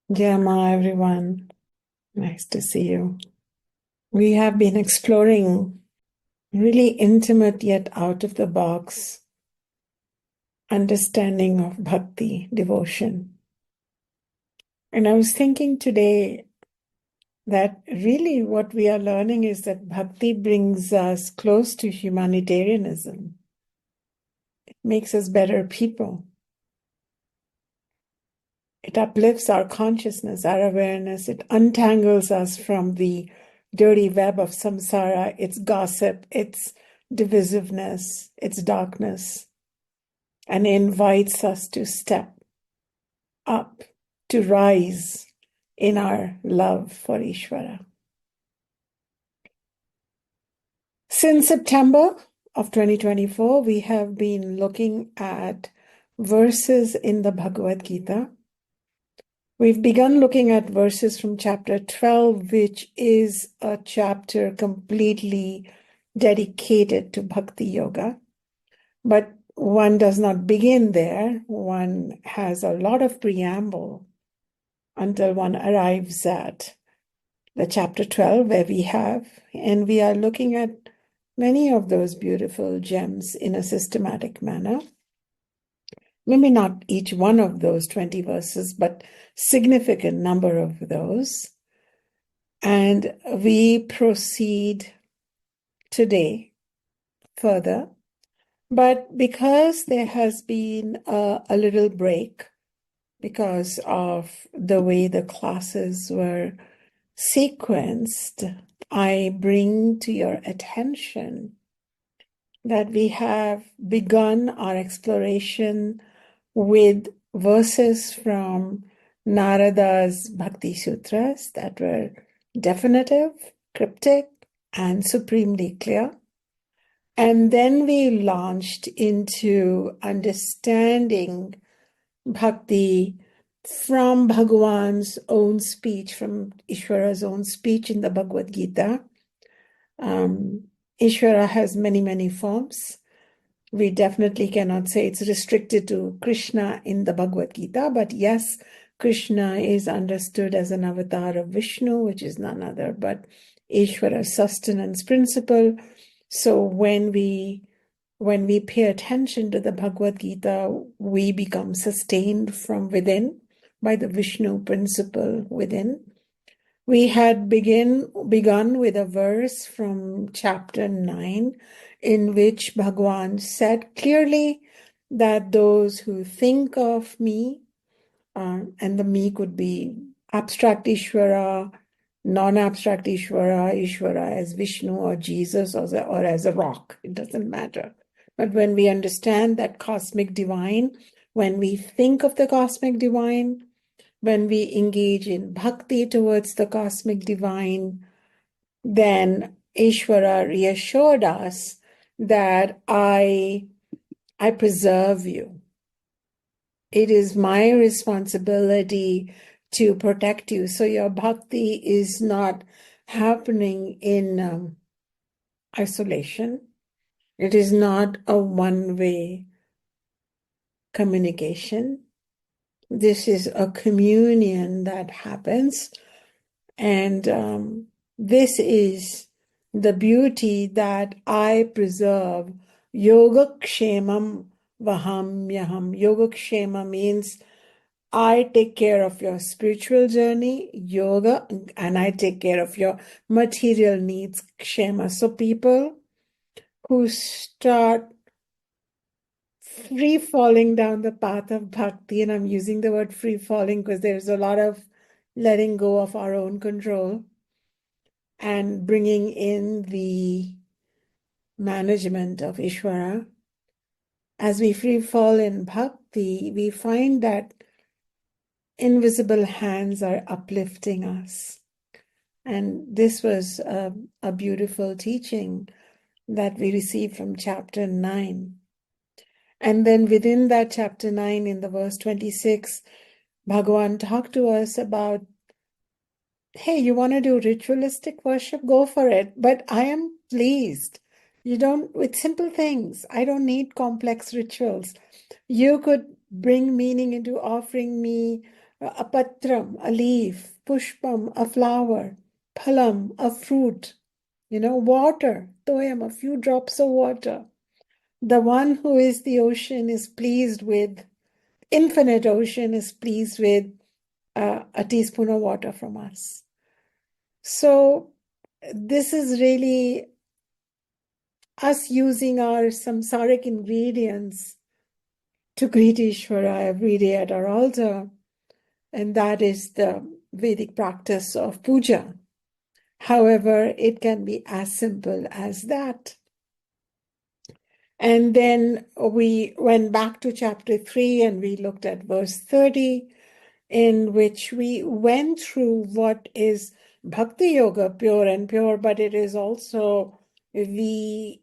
Dear Ma, everyone, nice to see you. We have been exploring really intimate yet out of the box understanding of bhakti, devotion. And I was thinking today that really what we are learning is that bhakti brings us close to humanitarianism. It makes us better people. It uplifts our consciousness, our awareness. It untangles us from the dirty web of samsara, its gossip, its divisiveness, its darkness, and invites us to step up, to rise in our love for Ishvara. Since September of 2024, we have been looking at verses in the Bhagavad Gita. We've begun looking at verses from chapter 12, which is a chapter completely dedicated to Bhakti Yoga. But one does not begin there. One has a lot of preamble until one arrives at the chapter 12, where we are looking at many of those beautiful gems in a systematic manner. Maybe not each one of those 20 verses, but significant number of those. And we proceed today further. But because there has been a little break because of the way the classes were sequenced, I bring to your attention that we have begun our exploration with verses from Narada's Bhakti Sutras that were definitive, cryptic, and supremely clear. And then we launched into understanding Bhakti from Bhagavan's own speech, from Ishvara's own speech in the Bhagavad Gita. Ishvara has many, many forms. We definitely cannot say it's restricted to Krishna in the Bhagavad Gita, but yes, Krishna is understood as an avatar of Vishnu, which is none other but Ishvara's sustenance principle. So when we pay attention to the Bhagavad Gita, we become sustained from within by the Vishnu principle within. We had begun with a verse from chapter 9, in which Bhagavan said clearly that those who think of me, and the me could be abstract Ishvara, non-abstract Ishvara, Ishvara as Vishnu or Jesus or as a rock, it doesn't matter. But when we understand that cosmic divine, when we think of the cosmic divine, when we engage in bhakti towards the cosmic divine, then Ishvara reassured us that I preserve you. It is my responsibility to protect you. So your bhakti is not happening in isolation. It is not a one-way communication. This is a communion that happens. And this is the beauty that I preserve. Yogakshemam vahamyaham. Yogakshema means I take care of your spiritual journey, yoga, and I take care of your material needs, kshema. So people who start free falling down the path of bhakti, and I'm using the word free falling because there's a lot of letting go of our own control and bringing in the management of Ishvara. As we free fall in bhakti, we find that invisible hands are uplifting us. And this was a beautiful teaching that we received from chapter 9. And then within that chapter 9, in the verse 26, Bhagavan talked to us about, hey, you want to do ritualistic worship? Go for it. But I am pleased. With simple things. I don't need complex rituals. You could bring meaning into offering me a patram, a leaf, pushpam, a flower, phalam, a fruit, water, toyam, a few drops of water. The one who is the ocean is pleased with, infinite ocean is pleased with a teaspoon of water from us. So this is really us using our samsaric ingredients to greet Ishvara every day at our altar. And that is the Vedic practice of puja. However, it can be as simple as that. And then we went back to chapter 3 and we looked at verse 30, in which we went through what is Bhakti Yoga, pure and pure, but it is also the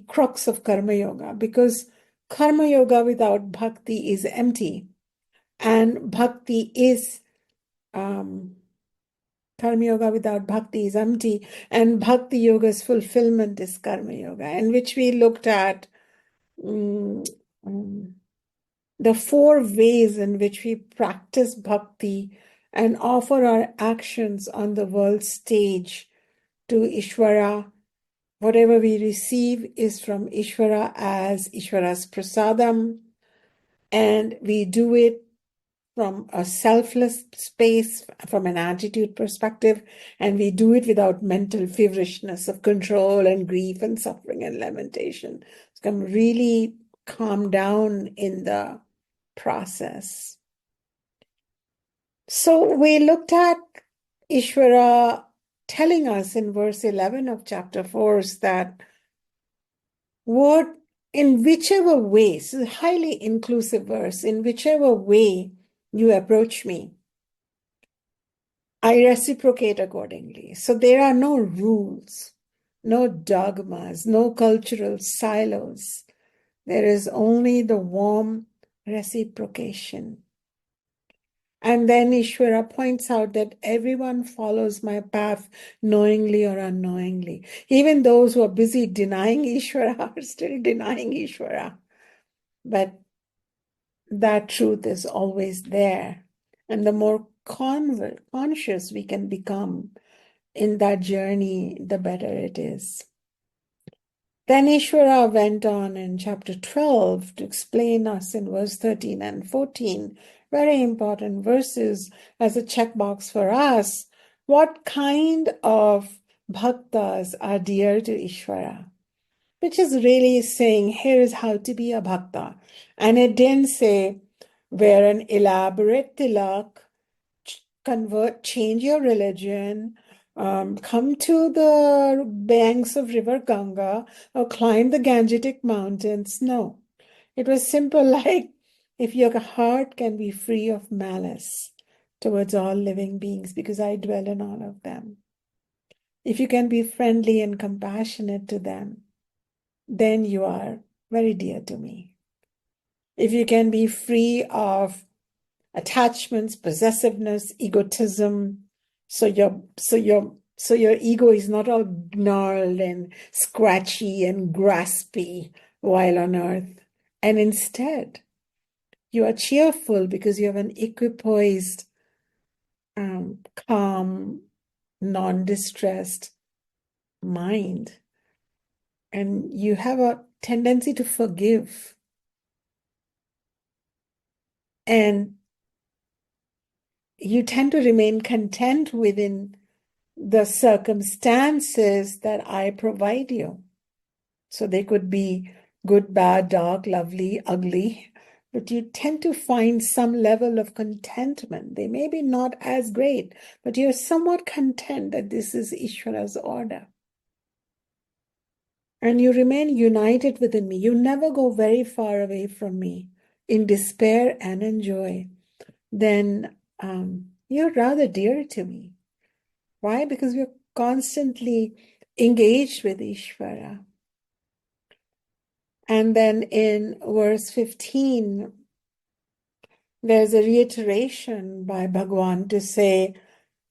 crux of Karma Yoga, because Karma Yoga without Bhakti is empty, and Bhakti is Karma Yoga without Bhakti is empty, and Bhakti Yoga's fulfillment is Karma Yoga, in which we looked at the 4 ways in which we practice Bhakti and offer our actions on the world stage to Ishvara. Whatever we receive is from Ishvara as Ishvara's prasadam, and we do it from a selfless space, from an attitude perspective, and we do it without mental feverishness of control and grief and suffering and lamentation. So come really calm down in the process. So we looked at Ishvara telling us in verse 11 of chapter 4 that in whichever way, this is a highly inclusive verse, in whichever way you approach me, I reciprocate accordingly. So there are no rules, no dogmas, no cultural silos. There is only the warm reciprocation. And then Ishvara points out that everyone follows my path knowingly or unknowingly. Even those who are busy denying Ishvara are still denying Ishvara. But that truth is always there. And the more conscious we can become in that journey, the better it is. Then Ishvara went on in chapter 12 to explain us in verse 13 and 14, very important verses as a checkbox for us, what kind of bhaktas are dear to Ishvara, which is really saying, here is how to be a bhakta. And it didn't say, wear an elaborate tilak, change your religion, come to the banks of river Ganga or climb the Gangetic mountains. No, it was simple, like if your heart can be free of malice towards all living beings, because I dwell in all of them. If you can be friendly and compassionate to them, then you are very dear to me. If you can be free of attachments, possessiveness, egotism, so your ego is not all gnarled and scratchy and graspy while on earth, and instead you are cheerful because you have an equipoised, calm, non-distressed mind, and you have a tendency to forgive, and you tend to remain content within the circumstances that I provide you. So they could be good, bad, dark, lovely, ugly, but you tend to find some level of contentment. They may be not as great, but you're somewhat content that this is Ishvara's order. And you remain united within me. You never go very far away from me in despair and in joy. Then you're rather dear to me. Why? Because we're constantly engaged with Ishvara. And then in verse 15, there's a reiteration by Bhagavan to say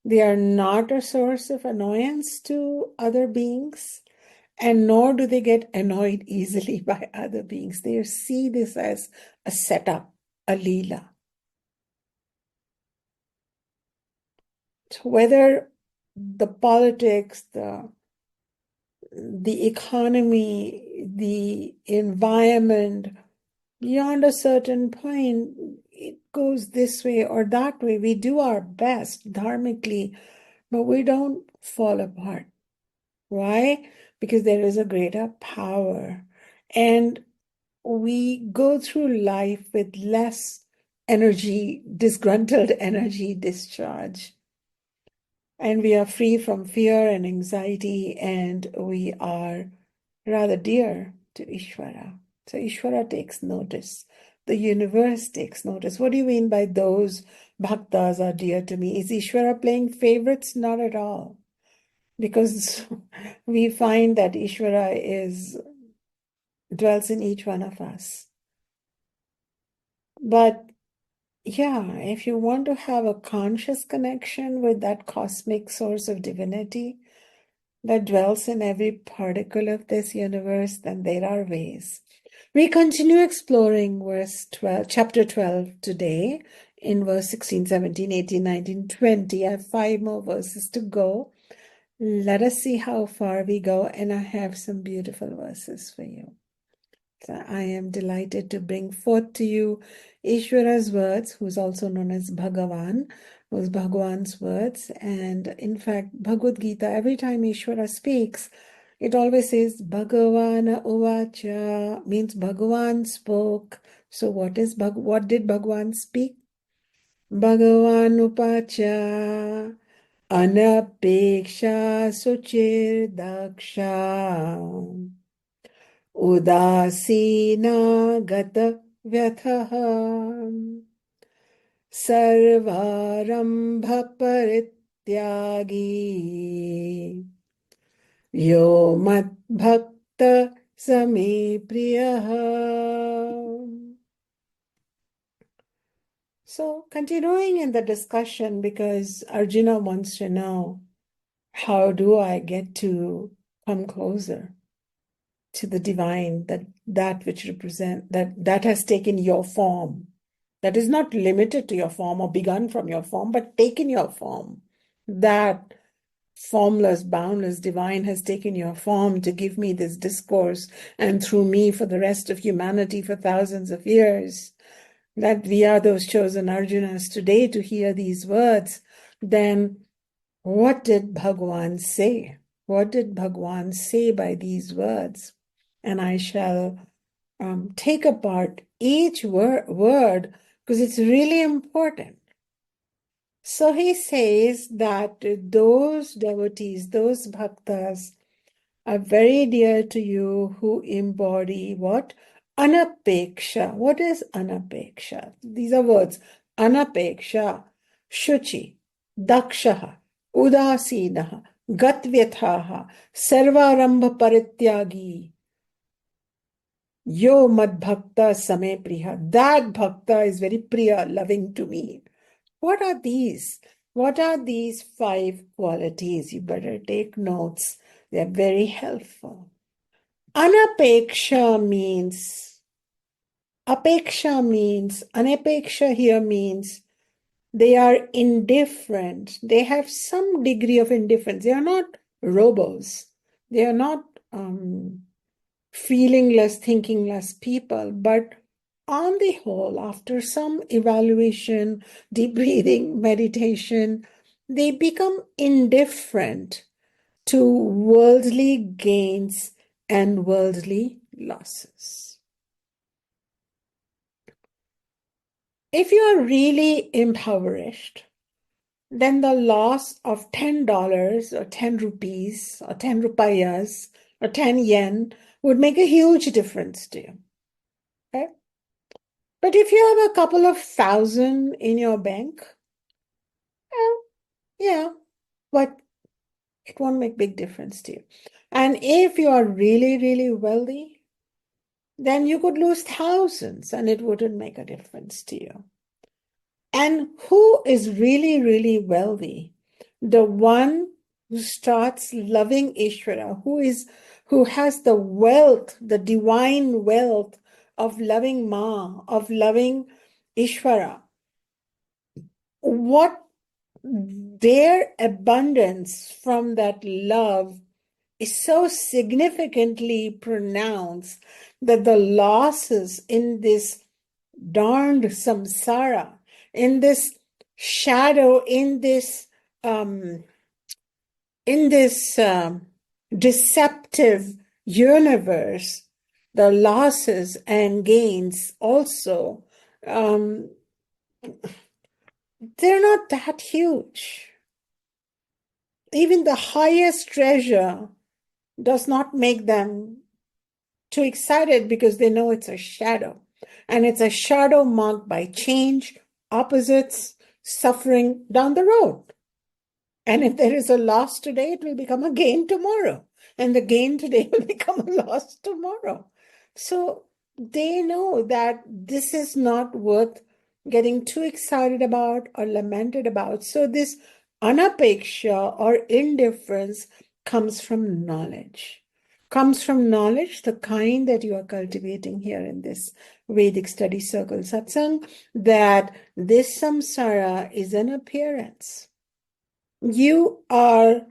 they are not a source of annoyance to other beings, and nor do they get annoyed easily by other beings. They see this as a setup, a leela. whether the politics, the economy, the environment, beyond a certain point, it goes this way or that way. We do our best dharmically, but we don't fall apart. Why? Because there is a greater power. And we go through life with less energy, disgruntled energy discharge. And we are free from fear and anxiety, and we are rather dear to Ishvara. So Ishvara takes notice. The universe takes notice. What do you mean by those bhaktas are dear to me? Is Ishvara playing favorites? Not at all. Because we find that Ishvara dwells in each one of us. But yeah, if you want to have a conscious connection with that cosmic source of divinity that dwells in every particle of this universe, then there are ways. We continue exploring chapter 12 today in verse 16, 17, 18, 19, 20. I have 5 more verses to go. Let us see how far we go, and I have some beautiful verses for you. So I am delighted to bring forth to you Ishvara's words, who's also known as Bhagavan, who's Bhagwan's words. And in fact, Bhagavad Gita, every time Ishvara speaks, it always says Bhagavana uvacha, means Bhagavan spoke. So what did Bhagavan speak? Bhagavan upacha anapekṣhaḥ śhuchir dakṣha udāsīno gata-vyathaḥ sarvārambha-parityāgī yo mad-bhaktaḥ samē priyaḥ. So continuing in the discussion, because Arjuna wants to know, how do I get to come closer to the divine, that which that has taken your form, that is not limited to your form or begun from your form, but taken your form. That formless, boundless divine has taken your form to give me this discourse, and through me for the rest of humanity for thousands of years. That we are those chosen Arjunas today to hear these words. Then what did Bhagwan say? What did Bhagwan say by these words? And I shall take apart each word because it's really important. So he says that those devotees, those bhaktas are very dear to you who embody what? Anapekṣhaḥ. What is anapekṣhaḥ? These are words. Anapekṣhaḥ, śhuchir, dakṣha, udāsīno, gata-vyathaḥ, sarvārambha-parityāgī, yo mad-bhaktaḥ samē priyaḥ. That bhakta is very priyaḥ, loving to me. What are these? What are these 5 qualities? You better take notes. They're very helpful. Anapekṣhaḥ means, anapekṣhaḥ here means they are indifferent. They have some degree of indifference. They are not robos. They are not feelingless, thinkingless people, but on the whole, after some evaluation, deep breathing, meditation, they become indifferent to worldly gains and worldly losses. If you are really impoverished, then the loss of $10 or 10 rupees or 10 rupayas or 10 yen would make a huge difference to you. Okay? But if you have a couple of thousand in your bank, well, yeah, but it won't make big difference to you. And if you are really, really wealthy, then you could lose thousands and it wouldn't make a difference to you. And who is really, really wealthy? The one who starts loving Ishvara, who has the wealth, the divine wealth of loving Ma, of loving Ishvara. What their abundance from that love is so significantly pronounced that the losses in this darned samsara, in this shadow, in this deceptive universe, the losses and gains also, they're not that huge. Even the highest treasure does not make them too excited because they know it's a shadow. And it's a shadow marked by change, opposites, suffering down the road. And if there is a loss today, it will become a gain tomorrow. And the gain today will become a loss tomorrow. So they know that this is not worth getting too excited about or lamented about. So this anapekṣhaḥ or indifference comes from knowledge. Comes from knowledge, the kind that you are cultivating here in this Vedic study circle satsang, that this samsara is an appearance. You are,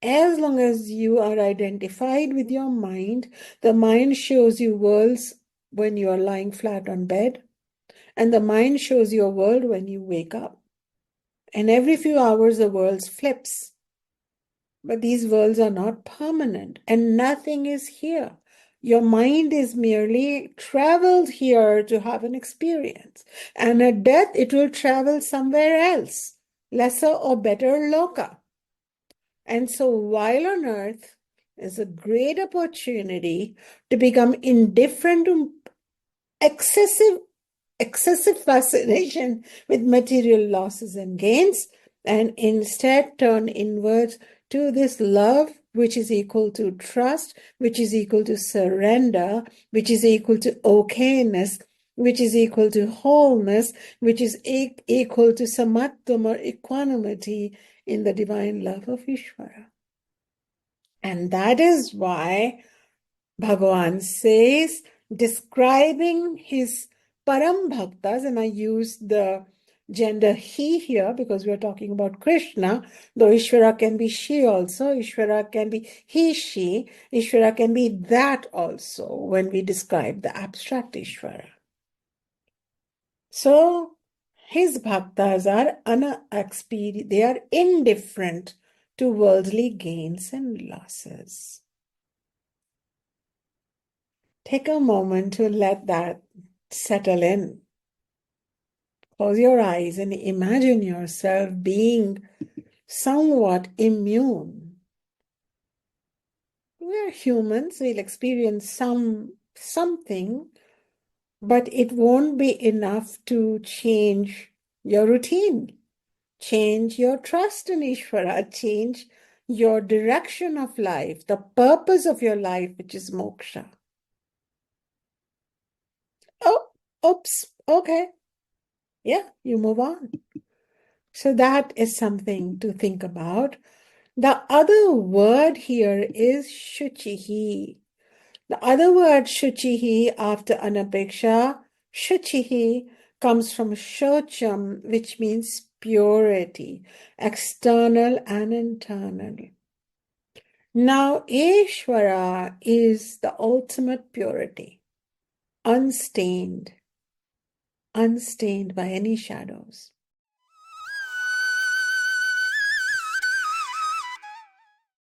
as long as you are identified with your mind, the mind shows you worlds when you are lying flat on bed, and the mind shows you a world when you wake up. And every few hours, the world flips. But these worlds are not permanent, and nothing is here. Your mind is merely traveled here to have an experience. And at death, it will travel somewhere else, lesser or better loka. And so while on earth is a great opportunity to become indifferent to excessive fascination with material losses and gains, and instead turn inwards to this love, which is equal to trust, which is equal to surrender, which is equal to okayness, which is equal to wholeness, which is equal to samatvam or equanimity in the divine love of Ishvara. And that is why Bhagavan says, describing his param bhaktas, and I use the gender he here because we're talking about Krishna, though Ishvara can be she also, Ishvara can be he, she, Ishvara can be that also when we describe the abstract Ishvara. So his bhaktas are they are indifferent to worldly gains and losses. Take a moment to let that settle in. Close your eyes and imagine yourself being somewhat immune. We're humans, we'll experience something, but it won't be enough to change your routine, change your trust in Ishvara, change your direction of life, the purpose of your life, which is moksha. Oh, oops, okay. Yeah, you move on. So that is something to think about. The other word here is śhuchir. The other word śhuchir after anapekṣhaḥ, śhuchir comes from shocham, which means purity, external and internal. Now, Ishvara is the ultimate purity, unstained by any shadows.